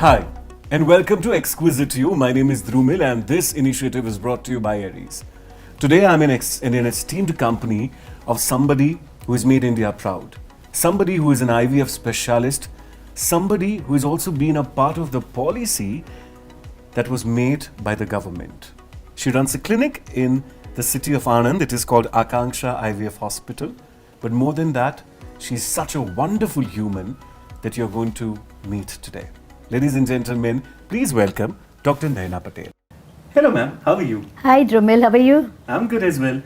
Hi, and welcome to Exquisite You. My name is Dhrumil, and this initiative is brought to you by Aries. Today, I'm in an esteemed company of somebody who has made India proud, somebody who is an IVF specialist, somebody who has also been a part of the policy that was made by the government. She runs a clinic in the city of Anand. It is called Akanksha IVF Hospital. But more than that, she's such a wonderful human that you're going to meet today. Ladies and gentlemen, please welcome Dr. Nayan Patel. Hello ma'am, how are you? Hi Drumil, how are you? I'm good as well.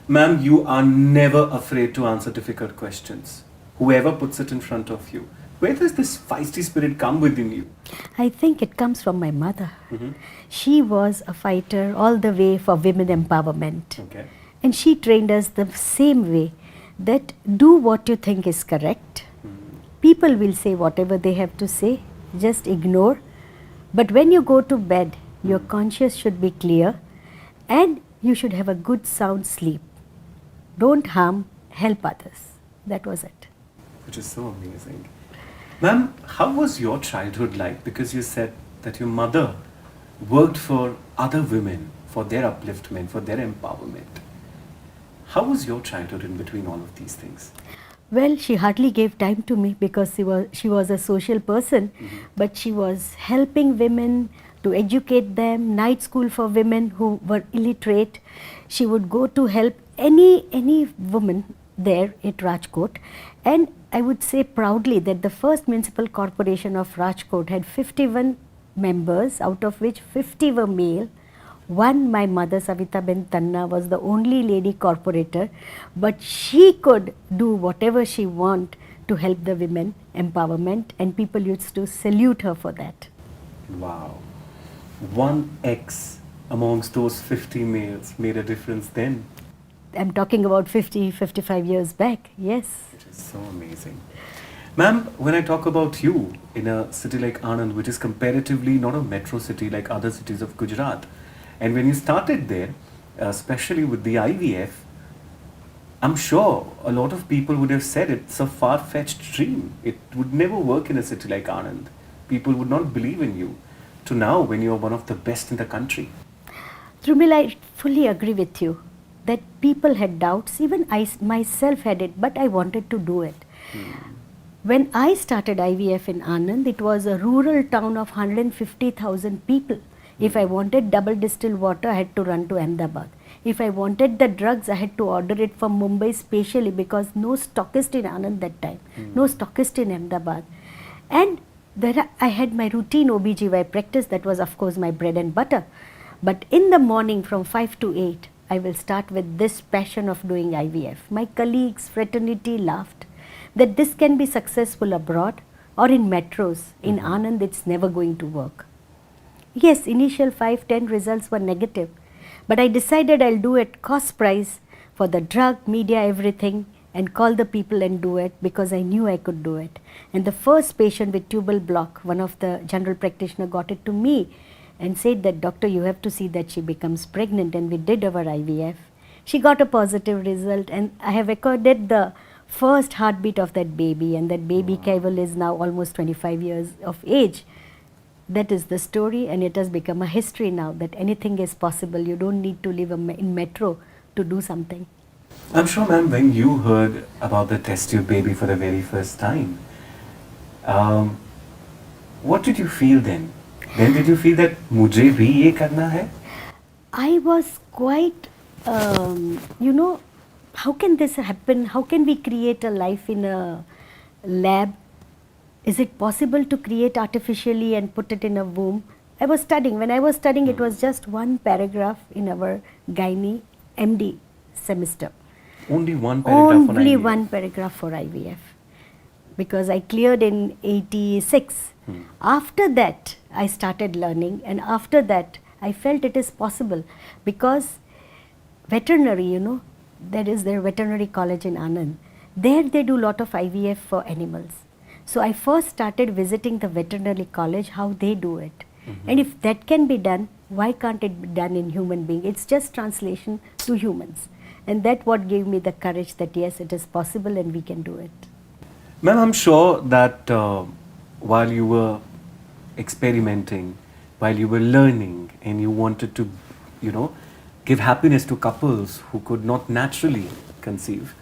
Ma'am, you are never afraid to answer difficult questions. Whoever puts it in front of you. Where does this feisty spirit come within you? I think it comes from my mother. She was a fighter all the way for women empowerment. Okay. And she trained us the same way, that do what you think is correct. People will say whatever they have to say, just ignore. But when you go to bed, your conscience should be clear and you should have a good sound sleep. Don't harm, help others. That was it. Which is so amazing. Ma'am, how was your childhood like? Because you said that your mother worked for other women, for their upliftment, for their empowerment. How was your childhood in between all of these things? Well, she hardly gave time to me because she was a social person, but she was helping women to educate them, night school for women who were illiterate. She would go to help any woman there at Rajkot, and I would say proudly that the first municipal corporation of Rajkot had 51 members, out of which 50 were male. One, my mother Savita Ben Tanna, was the only lady corporator, but she could do whatever she want to help the women empowerment, and people used to salute her for that. Wow. One X amongst those 50 males made a difference then. I'm talking about 55 years back, yes. Which is so amazing. Ma'am, when I talk about you in a city like Anand, which is comparatively not a metro city like other cities of Gujarat, and when you started there, especially with the IVF, I'm sure a lot of people would have said it's a far-fetched dream. It would never work in a city like Anand. People would not believe in you. To now, when you're one of the best in the country. Drumil, I fully agree with you that people had doubts. Even I myself had it, but I wanted to do it. When I started IVF in Anand, it was a rural town of 150,000 people. If I wanted double distilled water, I had to run to Ahmedabad. If I wanted the drugs, I had to order it from Mumbai specially, because no stockist in Anand that time, no stockist in Ahmedabad. And there I had my routine OB/GY practice, that was of course my bread and butter. But in the morning from 5 to 8, I will start with this passion of doing IVF. My colleagues, fraternity laughed that this can be successful abroad or in metros. In Anand, it's never going to work. Yes, initial 5-10 results were negative, but I decided I'll do it cost price for the drug, media, everything, and call the people and do it, because I knew I could do it. And the first patient with tubal block, one of the general practitioner got it to me and said that, doctor, you have to see that she becomes pregnant, and we did our IVF. She got a positive result, and I have recorded the first heartbeat of that baby, and that baby Kaival is now almost 25 years of age. That is the story, and it has become a history now that anything is possible. You don't need to live in metro to do something. I'm sure, ma'am, when you heard about the test tube baby for the very first time, what did you feel then? Then did you feel that mujhe bhi ye karna hai? I was quite, how can this happen? How can we create a life in a lab? Is it possible to create artificially and put it in a womb? I was studying. When I was studying, it was just one paragraph in our gynae MD semester. Only one paragraph for Only IVF. one paragraph for IVF. Because I cleared in 86. After that, I started learning, and after that, I felt it is possible, because veterinary, there is their veterinary college in Anand. There they do lot of IVF for animals. So I first started visiting the veterinary college, how they do it. And if that can be done, why can't it be done in human being? It's just translation to humans. And that what gave me the courage that yes, it is possible and we can do it. Ma'am, I'm sure that while you were experimenting, while you were learning, and you wanted to, you know, give happiness to couples who could not naturally conceive,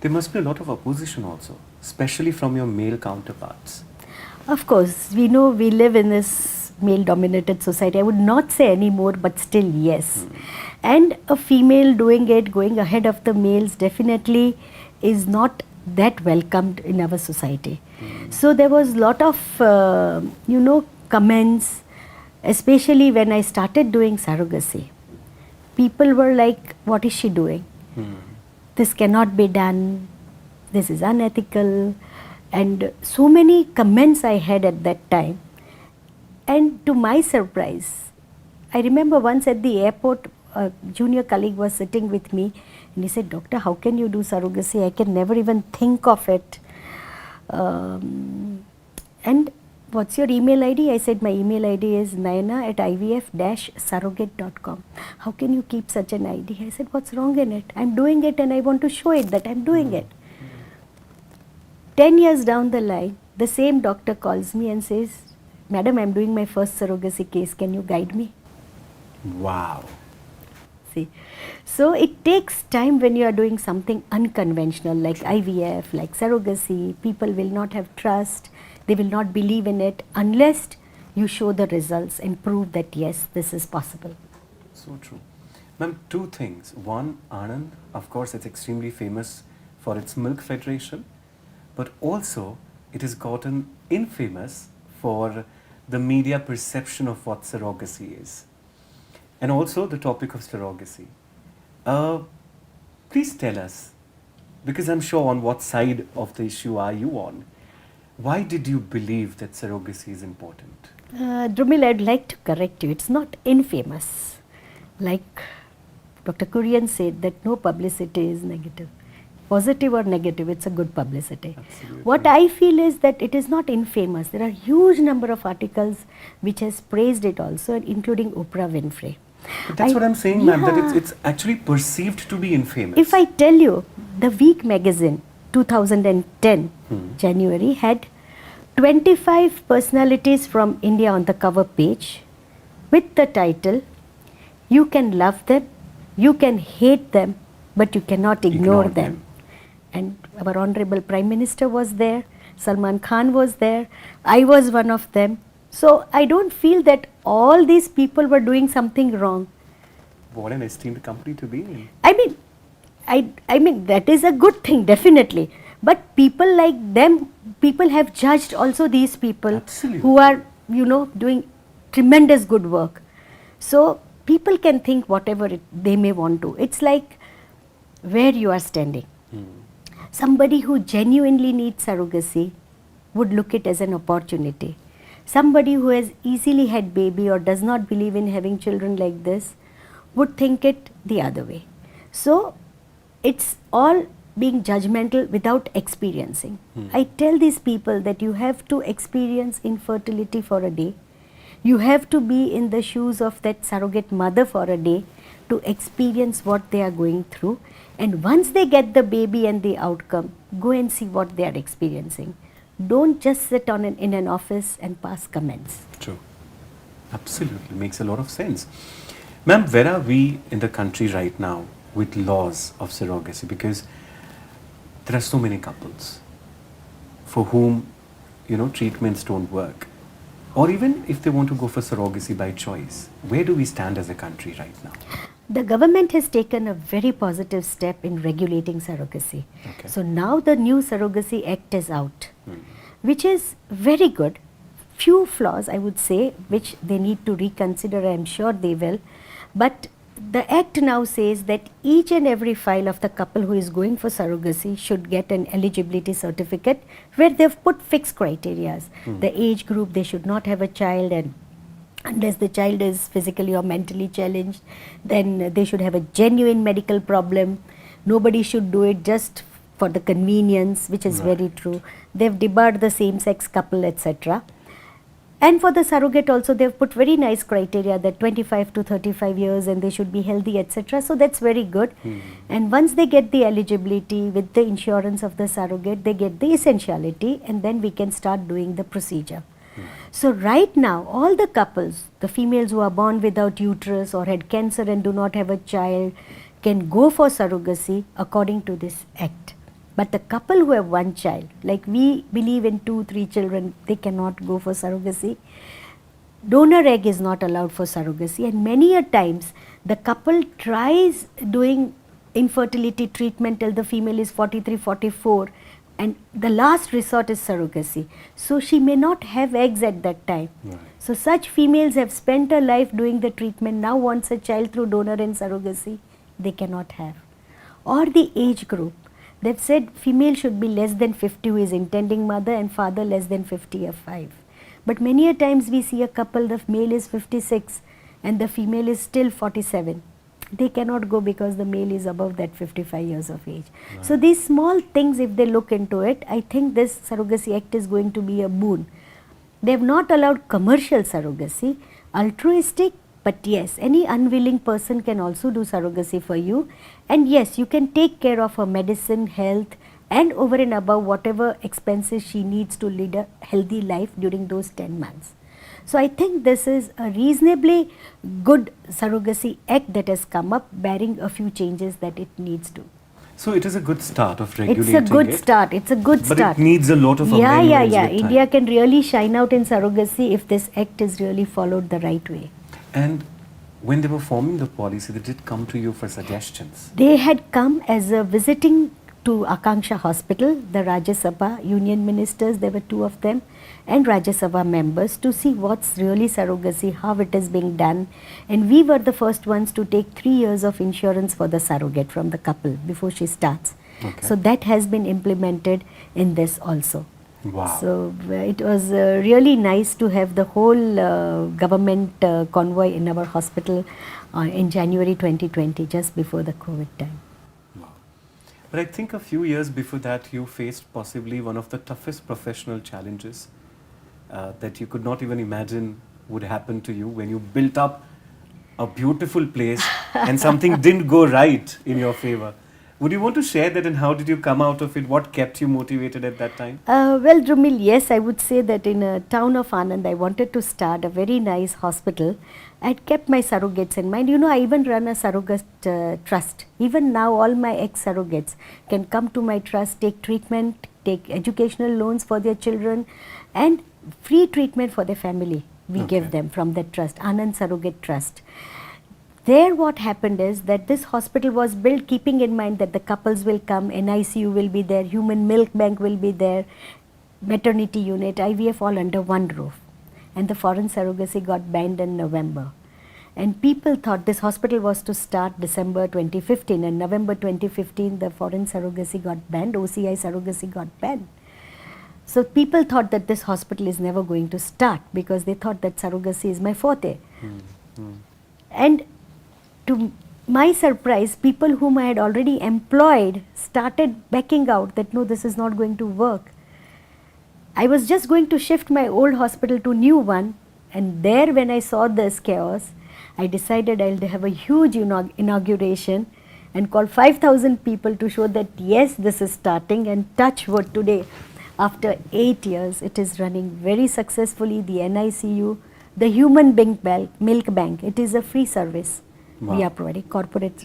there must be a lot of opposition also, especially from your male counterparts. Of course, we know we live in this male-dominated society. I would not say anymore, but still yes. And a female doing it, going ahead of the males, definitely is not that welcomed in our society. So there was lot of, comments, especially when I started doing surrogacy. People were like, what is she doing? This cannot be done. This is unethical. And so many comments I had at that time. And to my surprise, I remember once at the airport, a junior colleague was sitting with me and he said, Doctor, how can you do surrogacy? I can never even think of it. And what's your email ID? I said, my email ID is nayana@ivf-surrogate.com. How can you keep such an ID? I said, what's wrong in it? I'm doing it and I want to show it that I'm doing it. 10 years down the line, the same doctor calls me and says, Madam, I'm doing my first surrogacy case. Can you guide me? Wow. See, so it takes time when you are doing something unconventional like IVF, like surrogacy. People will not have trust. They will not believe in it unless you show the results and prove that yes, this is possible. So true. Ma'am, two things. One, Anand, of course, it's extremely famous for its milk federation, but also it has gotten infamous for the media perception of what surrogacy is. And also the topic of surrogacy. Please tell us, because I'm sure on what side of the issue are you on, why did you believe that surrogacy is important? Drumil, I'd like to correct you. It's not infamous. Like Dr. Kurian said that no publicity is negative. Positive or negative, it's a good publicity. Absolutely. What I feel is that it is not infamous. There are huge number of articles which has praised it also, including Oprah Winfrey. But that's what I'm saying, ma'am, that it's actually perceived to be infamous. If I tell you, the Week magazine 2010 January had 25 personalities from India on the cover page with the title, You can love them, you can hate them, but you cannot ignore them. And our Honorable Prime Minister was there, Salman Khan was there, I was one of them. So I don't feel that all these people were doing something wrong. What an esteemed company to be in. I mean that is a good thing, definitely. But people like them, people have judged also these people. Absolutely. Who are, doing tremendous good work. So people can think whatever they may want to. It's like where you are standing. Somebody who genuinely needs surrogacy would look it as an opportunity. Somebody who has easily had baby or does not believe in having children like this would think it the other way. So it's all being judgmental without experiencing. I tell these people that you have to experience infertility for a day. You have to be in the shoes of that surrogate mother for a day to experience what they are going through. And once they get the baby and the outcome, go and see what they are experiencing. Don't just sit in an office and pass comments. True. Absolutely. Makes a lot of sense. Ma'am, where are we in the country right now with laws of surrogacy? Because there are so many couples for whom, treatments don't work. Or even if they want to go for surrogacy by choice, where do we stand as a country right now? The government has taken a very positive step in regulating surrogacy. Okay. So now the new Surrogacy Act is out, which is very good. Few flaws, I would say, which they need to reconsider. I am sure they will. But the Act now says that each and every file of the couple who is going for surrogacy should get an eligibility certificate where they've put fixed criteria. The age group, they should not have a child, and unless the child is physically or mentally challenged, then they should have a genuine medical problem. Nobody should do it just for the convenience, which is very true. They've debarred the same-sex couple, etc. And for the surrogate also, they've put very nice criteria that 25 to 35 years and they should be healthy, etc. So that's very good. And once they get the eligibility with the insurance of the surrogate, they get the essentiality, and then we can start doing the procedure. So right now, all the couples, the females who are born without uterus or had cancer and do not have a child, can go for surrogacy according to this act. But the couple who have one child, like we believe in 2-3 children, they cannot go for surrogacy. Donor egg is not allowed for surrogacy, and many a times the couple tries doing infertility treatment till the female is 43, 44, and the last resort is surrogacy. So she may not have eggs at that time. Right. So such females have spent her life doing the treatment, now wants a child through donor and surrogacy, they cannot have. Or the age group, they've said female should be less than 50 who is intending mother, and father less than 50 or 5. But many a times we see a couple, the male is 56 and the female is still 47. They cannot go because the male is above that 55 years of age. Right. So these small things, if they look into it, I think this surrogacy act is going to be a boon. They have not allowed commercial surrogacy, altruistic, but yes, any unwilling person can also do surrogacy for you. And yes, you can take care of her medicine, health, and over and above whatever expenses she needs to lead a healthy life during those 10 months. So I think this is a reasonably good surrogacy act that has come up, bearing a few changes that it needs to. So it is a good start of regulating It's a good it, start. It's a good but start. it needs a lot of Yeah. amendments with time. India can really shine out in surrogacy if this act is really followed the right way. And when they were forming the policy, they did come to you for suggestions. They had come as a visiting to Akanksha hospital, the Rajya Sabha union ministers, there were 2 of them, and Rajya Sabha members, to see what's really surrogacy, how it is being done. And we were the first ones to take 3 years of insurance for the surrogate from the couple before she starts. Okay. So that has been implemented in this also. Wow. So it was really nice to have the whole government convoy in our hospital in January 2020, just before the COVID time. Wow. But I think a few years before that, you faced possibly one of the toughest professional challenges that you could not even imagine would happen to you when you built up a beautiful place and something didn't go right in your favor. Would you want to share that, and how did you come out of it? What kept you motivated at that time? Well, Drumil, yes, I would say that in a town of Anand, I wanted to start a very nice hospital. I had kept my surrogates in mind. You know, I even run a surrogate trust. Even now, all my ex-surrogates can come to my trust, take treatment, take educational loans for their children, and free treatment for their family. We give them from that trust, Anand Surrogate Trust. There what happened is that this hospital was built keeping in mind that the couples will come, NICU will be there, human milk bank will be there, maternity unit, IVF all under one roof. And the foreign surrogacy got banned in November. And people thought this hospital was to start December 2015, and November 2015 the foreign surrogacy got banned, OCI surrogacy got banned. So people thought that this hospital is never going to start because they thought that surrogacy is my forte. And to my surprise, people whom I had already employed started backing out that no, this is not going to work. I was just going to shift my old hospital to new one, and there when I saw this chaos, I decided I'll have a huge inauguration and call 5,000 people to show that yes, this is starting, and touch wood today. After 8 years, it is running very successfully. The NICU, the human milk bank, it is a free service. Wow. We are providing corporate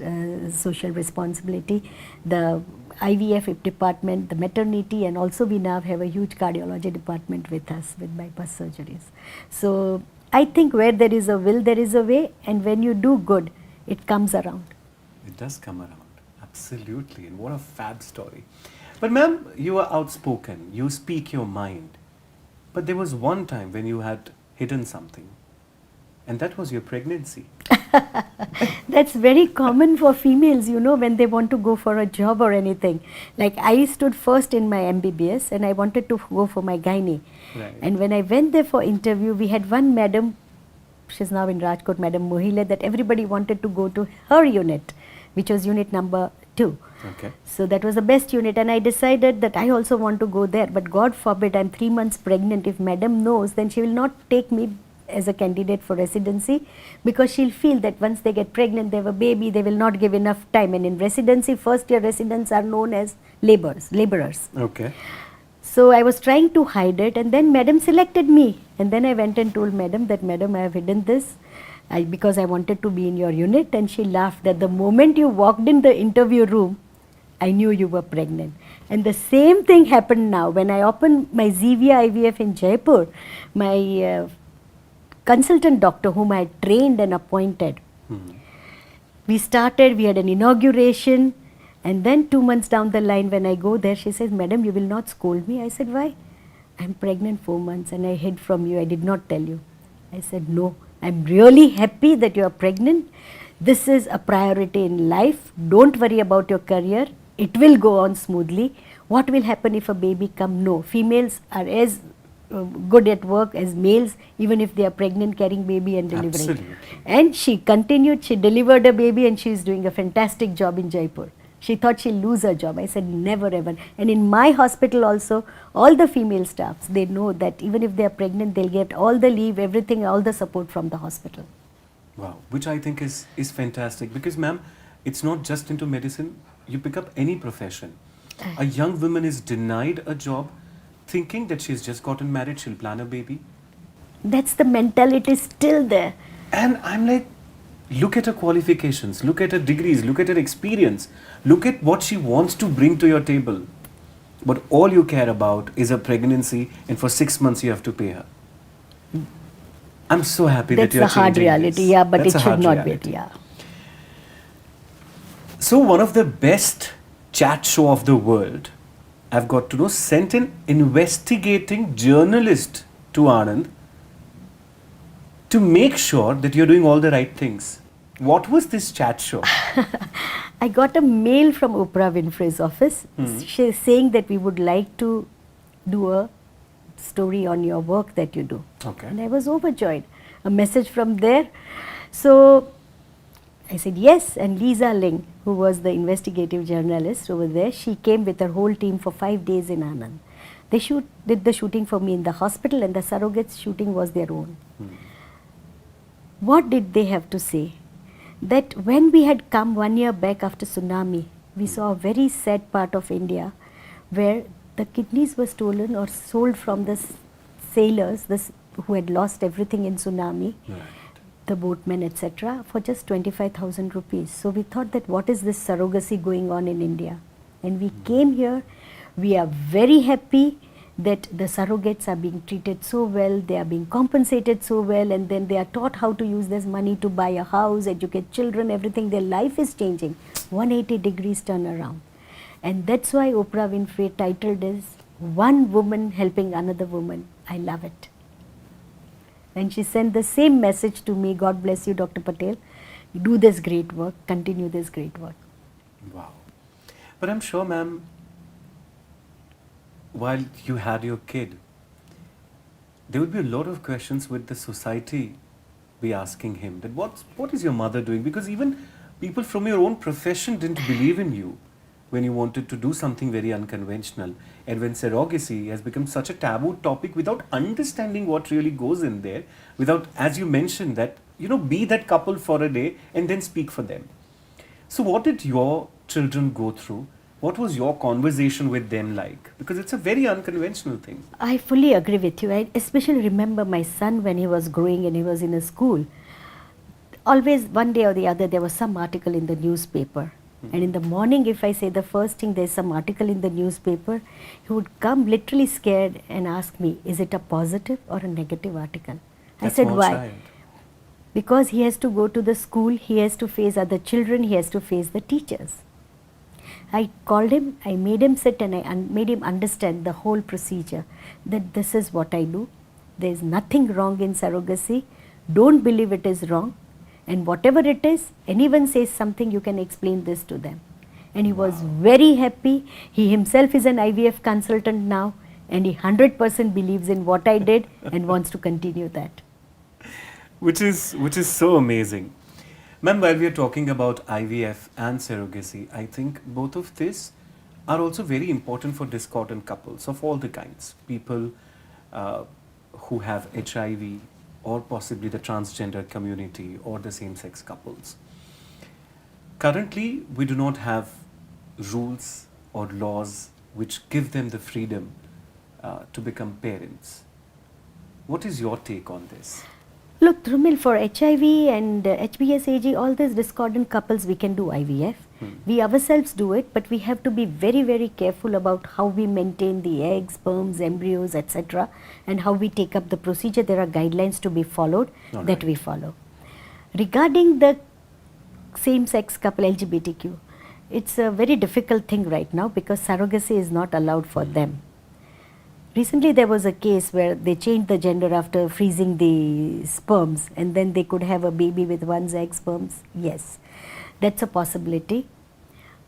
social responsibility, the IVF department, the maternity, and also we now have a huge cardiology department with us with bypass surgeries. So I think where there is a will, there is a way, and when you do good, it comes around. It does come around, absolutely, and what a fab story. But ma'am, you are outspoken, you speak your mind, but there was one time when you had hidden something, and that was your pregnancy. That's very common for females, you know, when they want to go for a job or anything. Like I stood first in my MBBS and I wanted to go for my gynae. Right. And when I went there for interview, we had one madam, she's now in Rajkot, Madam Mohile, that everybody wanted to go to her unit, which was unit number 2. Okay. So that was the best unit, and I decided that I also want to go there. But God forbid, I'm 3 months pregnant. If madam knows, then she will not take me as a candidate for residency, because she'll feel that once they get pregnant, they have a baby, they will not give enough time. And in residency, first year residents are known as laborers. Okay. So I was trying to hide it, and then madam selected me. And then I went and told madam that, madam, I have hidden this because I wanted to be in your unit. And she laughed that the moment you walked in the interview room, I knew you were pregnant. And the same thing happened now. When I opened my Zevia IVF in Jaipur, my consultant doctor whom I had trained and appointed, we started, we had an inauguration, and then 2 months down the line when I go there, she says, madam, you will not scold me. I said, why? I'm pregnant 4 months and I hid from you, I did not tell you. I said, no, I'm really happy that you are pregnant. This is a priority in life. Don't worry about your career. It will go on smoothly. What will happen if a baby comes? No, females are as good at work as males, even if they are pregnant, carrying baby and delivering. Absolutely. And she continued, she delivered a baby and she is doing a fantastic job in Jaipur. She thought she'll lose her job. I said, never ever. And in my hospital also, all the female staffs, they know that even if they are pregnant, they'll get all the leave, everything, all the support from the hospital. Wow, which I think is fantastic, because ma'am, it's not just into medicine. You pick up any profession. A young woman is denied a job thinking that she's just gotten married, she'll plan a baby. That's the mentality still there. And I'm like, look at her qualifications, look at her degrees, look at her experience, look at what she wants to bring to your table. But all you care about is a pregnancy, and for 6 months you have to pay her. I'm so happy That's that you're the hard changing reality, this. yeah, but That's it a should hard not reality. be, yeah. So one of the best chat show of the world, I've got to know, sent an investigating journalist to Anand to make sure that you're doing all the right things. What was this chat show? I got a mail from Oprah Winfrey's office she's saying that we would like to do a story on your work that you do. Okay. And I was overjoyed. A message from there. So I said yes, and Lisa Ling, who was the investigative journalist over there, she came with her whole team for 5 days in Anand. They did the shooting for me in the hospital, and the surrogates shooting was their own. What did they have to say? That when we had come 1 year back after tsunami, we saw a very sad part of India where the kidneys were stolen or sold from the sailors who had lost everything in tsunami, Right. the boatmen, etc., for just 25,000 rupees. So we thought that what is this surrogacy going on in India? And we came here, we are very happy that the surrogates are being treated so well, they are being compensated so well, and then they are taught how to use this money to buy a house, educate children, everything. Their life is changing. 180 degrees turnaround. And that's why Oprah Winfrey titled is One Woman Helping Another Woman. I love it. And she sent the same message to me, God bless you, Dr. Patel. You do this great work, continue this great work. Wow. But I'm sure, ma'am, while you had your kid, there would be a lot of questions with the society be asking him that what is your mother doing? Because even people from your own profession didn't believe in you when you wanted to do something very unconventional. And when surrogacy has become such a taboo topic without understanding what really goes in there, without, as you mentioned, that, be that couple for a day and then speak for them. So what did your children go through? What was your conversation with them like? Because it's a very unconventional thing. I fully agree with you. I especially remember my son when he was growing and he was in a school. Always one day or the other there was some article in the newspaper. And in the morning, if I say the first thing, there's some article in the newspaper, he would come literally scared and ask me, is it a positive or a negative article? I said, why? Child. Because he has to go to the school, he has to face other children, he has to face the teachers. I called him, I made him sit and I made him understand the whole procedure, that this is what I do. There is nothing wrong in surrogacy. Don't believe it is wrong. And whatever it is, anyone says something, you can explain this to them. And he was very happy. He himself is an IVF consultant now, and he 100% believes in what I did and wants to continue that. Which is so amazing. Ma'am, while we are talking about IVF and surrogacy, I think both of these are also very important for discordant couples of all the kinds. People who have HIV, or possibly the transgender community, or the same-sex couples. Currently, we do not have rules or laws which give them the freedom to become parents. What is your take on this? Look, Drumil, for HIV and HBsAg, all these discordant couples, we can do IVF. We ourselves do it, but we have to be very, very careful about how we maintain the eggs, sperms, embryos, etc. and how we take up the procedure. There are guidelines to be followed that we follow. Regarding the same-sex couple, LGBTQ, it's a very difficult thing right now because surrogacy is not allowed for them. Recently there was a case where they changed the gender after freezing the sperms and then they could have a baby with one's egg sperms. Yes, that's a possibility.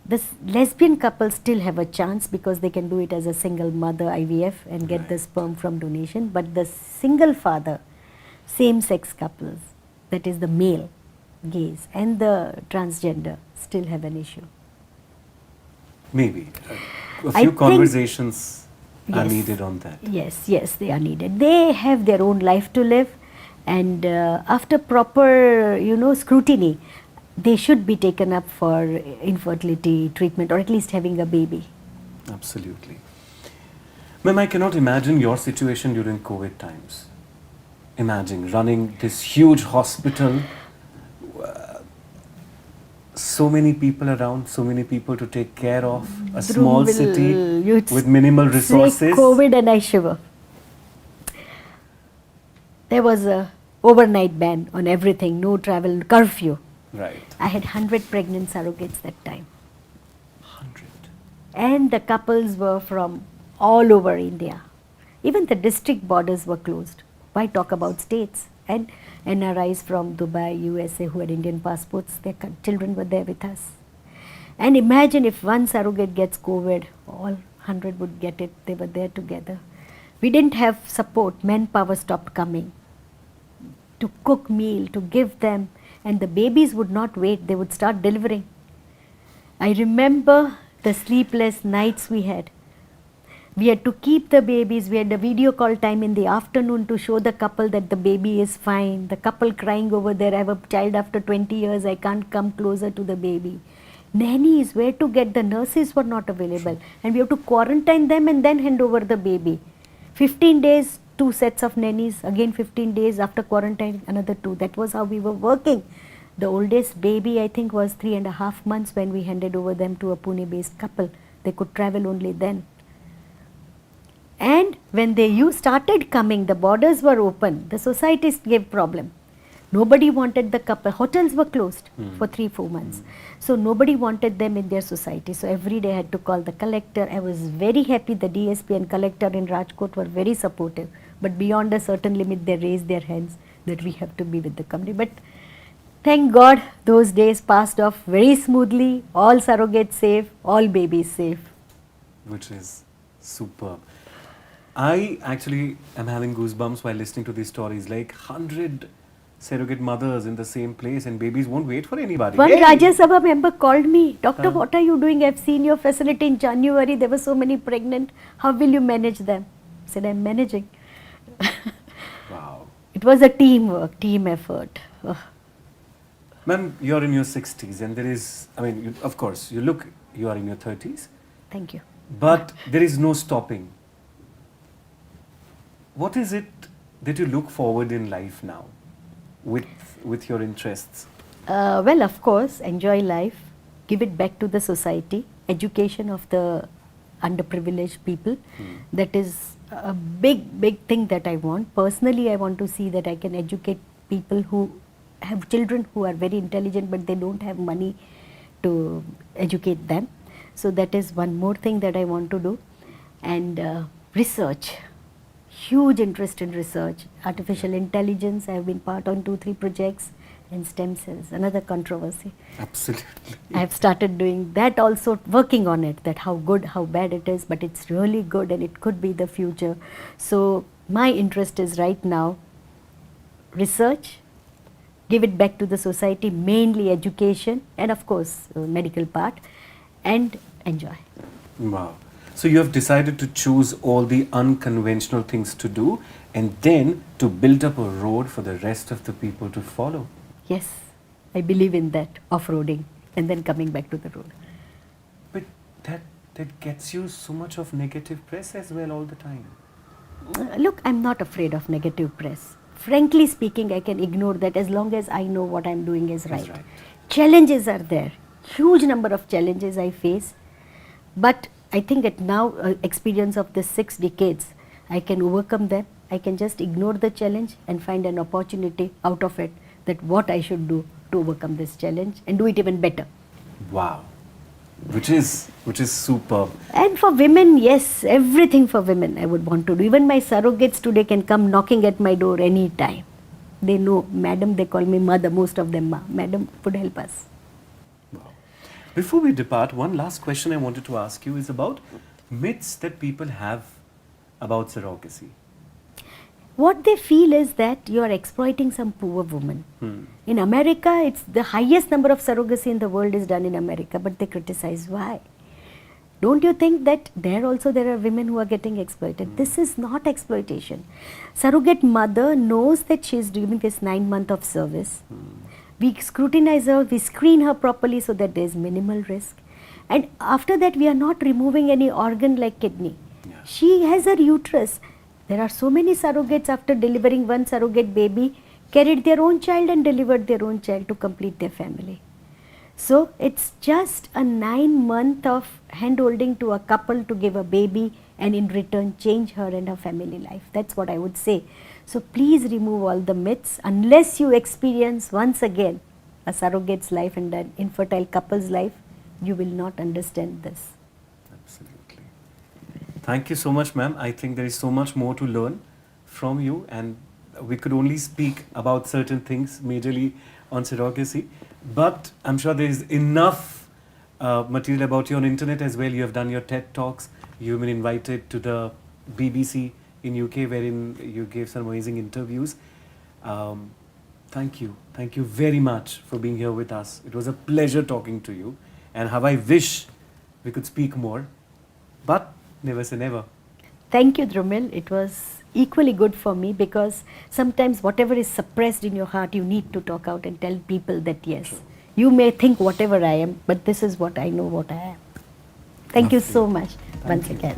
The lesbian couples still have a chance because they can do it as a single mother IVF and get the sperm from donation. But the single father, same-sex couples, that is the male, gays and the transgender still have an issue. Maybe. A few conversations are needed on that. Yes, yes, they are needed. They have their own life to live and after proper, scrutiny, they should be taken up for infertility treatment or at least having a baby. Absolutely. Ma'am, I cannot imagine your situation during COVID times. Imagine running this huge hospital, so many people around, so many people to take care of, a small city with minimal resources. COVID and I shiver. There was a overnight ban on everything, no travel, curfew. Right. I had 100 pregnant surrogates that time. 100. And the couples were from all over India. Even the district borders were closed. Why talk about states? And NRIs from Dubai, USA who had Indian passports, their children were there with us. And imagine if one surrogate gets COVID, all 100 would get it. They were there together. We didn't have support. Manpower stopped coming to cook meal, to give them. And the babies would not wait. They would start delivering. I remember the sleepless nights we had. We had to keep the babies. We had a video call time in the afternoon to show the couple that the baby is fine. The couple crying over there, I have a child after 20 years, I can't come closer to the baby. Nannies, where to get? The nurses were not available. And we have to quarantine them and then hand over the baby. 15 days, 2 sets of nannies. Again 15 days after quarantine, another 2. That was how we were working. The oldest baby, I think, was 3.5 months when we handed over them to a Pune-based couple. They could travel only then. And when they started coming, the borders were open, the societies gave problem. Nobody wanted the couple. Hotels were closed for 3-4 months. So nobody wanted them in their society. So every day I had to call the collector. I was very happy the DSP and collector in Rajkot were very supportive. But beyond a certain limit, they raised their hands that we have to be with the company. But thank God those days passed off very smoothly. All surrogates safe, all babies safe. Which is superb. I actually am having goosebumps while listening to these stories. Like 100 surrogate mothers in the same place and babies won't wait for anybody. One Rajya Sabha member called me, Doctor, what are you doing? I've seen your facility in January. There were so many pregnant. How will you manage them? I said, I'm managing. Wow. It was a teamwork, team effort. Ma'am, you're in your 60s and there is, of course, you are in your 30s. Thank you. But there is no stopping. What is it that you look forward in life now with your interests? Well, of course, enjoy life, give it back to the society, education of the underprivileged people. That is a big, big thing that I want. Personally, I want to see that I can educate people who have children who are very intelligent but they don't have money to educate them. So that is one more thing that I want to do. And research. Huge interest in research, artificial intelligence. I have been part on 2-3 projects, and stem cells, another controversy. Absolutely. I have started doing that also, working on it, that how good, how bad it is, but it's really good and it could be the future. So my interest is right now research, give it back to the society, mainly education and of course medical part, and enjoy. Wow. So you have decided to choose all the unconventional things to do and then to build up a road for the rest of the people to follow. Yes, I believe in that, off-roading and then coming back to the road. But that gets you so much of negative press as well all the time. Look, I'm not afraid of negative press. Frankly speaking, I can ignore that as long as I know what I'm doing is right. right. Challenges are there. Huge number of challenges I face. But I think at now, experience of the 6 decades, I can overcome them. I can just ignore the challenge and find an opportunity out of it, that what I should do to overcome this challenge and do it even better. Wow. Which is superb. And for women, yes, everything for women I would want to do. Even my surrogates today can come knocking at my door any time. They know, madam, they call me mother, most of them, madam would help us. Wow. Before we depart, one last question I wanted to ask you is about myths that people have about surrogacy. What they feel is that you are exploiting some poor woman. In America, it's the highest number of surrogacy in the world is done in America, but they criticize why. Don't you think that there also there are women who are getting exploited? This is not exploitation. Surrogate mother knows that she is doing this 9 months of service. We scrutinize her, we screen her properly so that there is minimal risk. And after that, we are not removing any organ like kidney. Yeah. She has her uterus. There are so many surrogates after delivering one surrogate baby, carried their own child and delivered their own child to complete their family. So it's just a 9 month of hand holding to a couple to give a baby and in return change her and her family life. That's what I would say. So please remove all the myths unless you experience once again a surrogate's life and an infertile couple's life, you will not understand this. Absolutely. Thank you so much, ma'am. I think there is so much more to learn from you, and we could only speak about certain things majorly on surrogacy, but I'm sure there is enough material about you on internet as well. You have done your TED Talks, you've been invited to the BBC in UK wherein you gave some amazing interviews. Thank you very much for being here with us. It was a pleasure talking to you, and how I wish we could speak more, but never say never. Thank you, Drumil. It was equally good for me because sometimes whatever is suppressed in your heart, you need to talk out and tell people that yes, you may think whatever I am, but this is what I know what I am. Thank you so much once again.